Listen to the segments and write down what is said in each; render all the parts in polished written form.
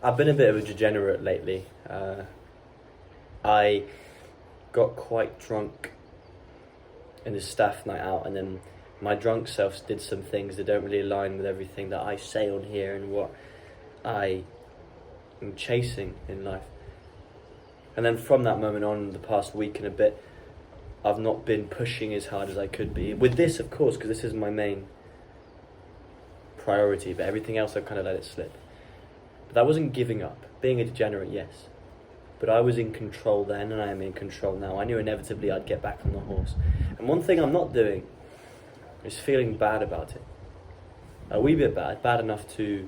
I've been a bit of a degenerate lately. I got quite drunk in a staff night out, and then my drunk self did some things that don't really align with everything that I say on here and what I am chasing in life. And then from that moment on, the past week and a bit, I've not been pushing as hard as I could be. With this, of course, because this is my main priority, but everything else I've kind of let it slip. But that wasn't giving up. Being a degenerate, yes. But I was in control then, and I am in control now. I knew inevitably I'd get back on the horse. And one thing I'm not doing is feeling bad about it. A wee bit bad enough to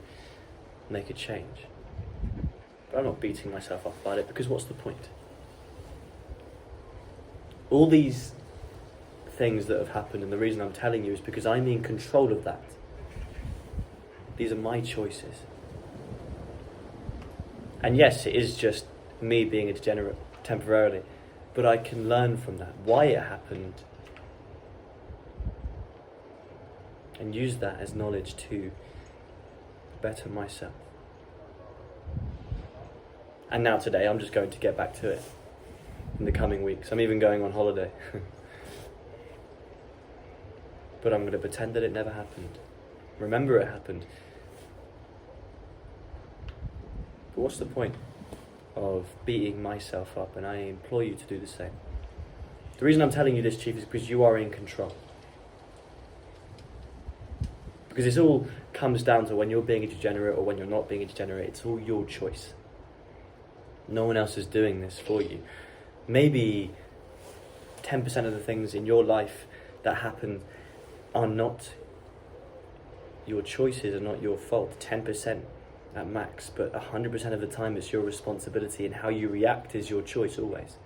make a change. But I'm not beating myself up about it, because what's the point? All these things that have happened, and the reason I'm telling you is because I'm in control of that. These are my choices. And yes, it is just me being a degenerate temporarily, but I can learn from that, why it happened, and use that as knowledge to better myself. And now today, I'm just going to get back to it in the coming weeks. I'm even going on holiday. But I'm going to pretend that it never happened. Remember it happened. But what's the point of beating myself up? And I implore you to do the same. The reason I'm telling you this, Chief, is because you are in control. Because this all comes down to when you're being a degenerate or when you're not being a degenerate, it's all your choice. No one else is doing this for you. Maybe 10% of the things in your life that happen are not your choices, are not your fault. 10% at max, but 100% of the time it's your responsibility, and how you react is your choice always.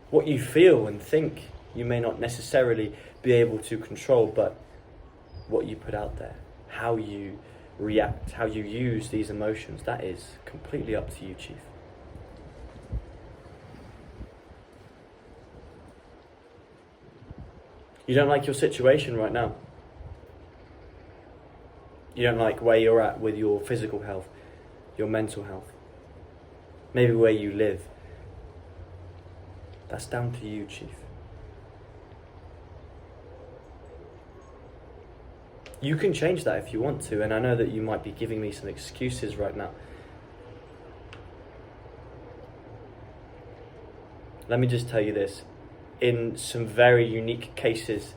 What you feel and think you may not necessarily be able to control, but what you put out there, how you react, how you use these emotions, that is completely up to you, Chief. You don't like your situation right now. You don't like where you're at with your physical health, your mental health, maybe where you live. That's down to you, Chief. You can change that if you want to, and I know that you might be giving me some excuses right now. Let me just tell you this. In some very unique cases,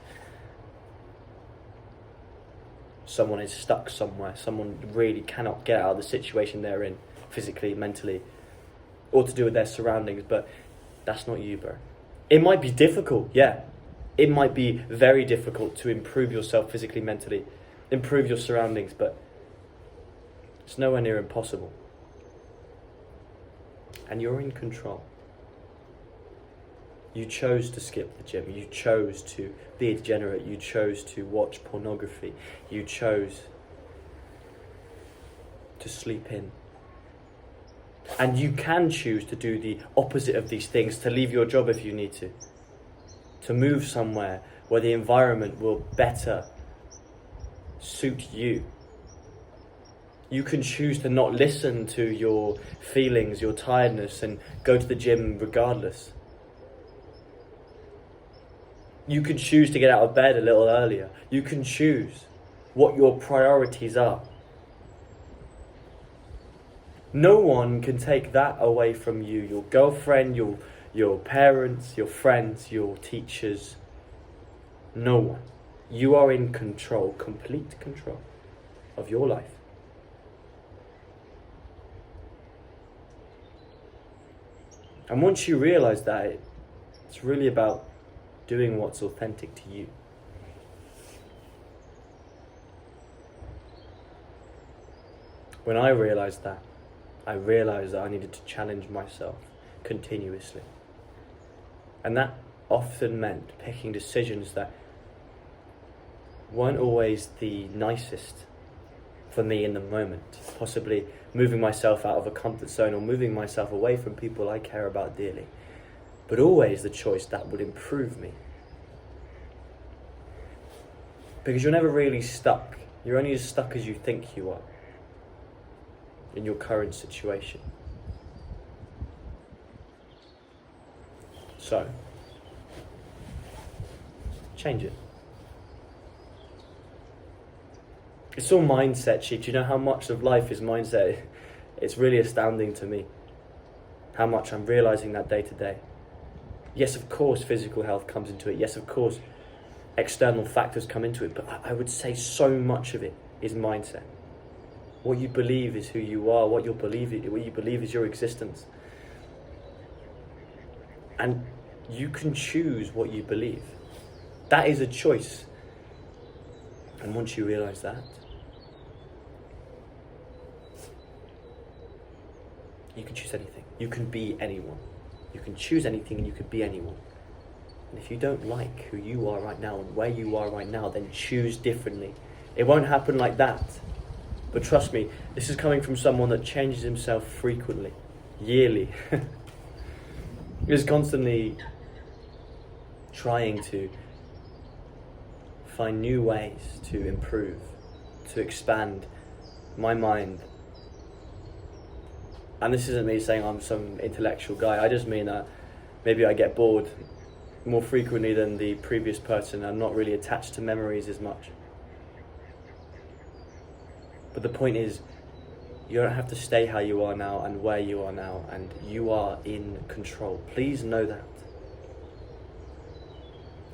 someone is stuck somewhere. Someone really cannot get out of the situation they're in, physically, mentally, or to do with their surroundings, but that's not you, bro. It might be difficult, yeah. It might be very difficult to improve yourself physically, mentally, improve your surroundings, but it's nowhere near impossible. And you're in control. You chose to skip the gym. You chose to be a degenerate. You chose to watch pornography. You chose to sleep in. And you can choose to do the opposite of these things, to leave your job if you need to move somewhere where the environment will better suit you. You can choose to not listen to your feelings, your tiredness, and go to the gym regardless. You can choose to get out of bed a little earlier. You can choose what your priorities are. No one can take that away from you. Your girlfriend, your parents, your friends, your teachers. No one. You are in control, complete control of your life. And once you realize that, it's really about doing what's authentic to you. When I realized that I needed to challenge myself continuously. And that often meant picking decisions that weren't always the nicest for me in the moment. Possibly moving myself out of a comfort zone or moving myself away from people I care about dearly. But always the choice that would improve me. Because you're never really stuck. You're only as stuck as you think you are. in your current situation. So, change it. It's all mindset, Chief. Do you know how much of life is mindset? It's really astounding to me how much I'm realising that day to day. Yes, of course, physical health comes into it. Yes, of course, external factors come into it. But I would say so much of it is mindset. What you believe is who you are. What you believe is your existence. And you can choose what you believe. That is a choice. And once you realise that, you can choose anything. You can be anyone. You can choose anything and you can be anyone. And if you don't like who you are right now and where you are right now, then choose differently. It won't happen like that. But trust me, this is coming from someone that changes himself frequently, yearly. Is constantly trying to find new ways to improve, to expand my mind. And this isn't me saying I'm some intellectual guy. I just mean that maybe I get bored more frequently than the previous person. I'm not really attached to memories as much. But the point is, you don't have to stay how you are now and where you are now, and you are in control. Please know that.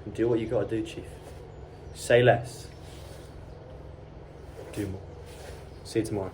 And do what you got to do, Chief. Say less. Do more. See you tomorrow.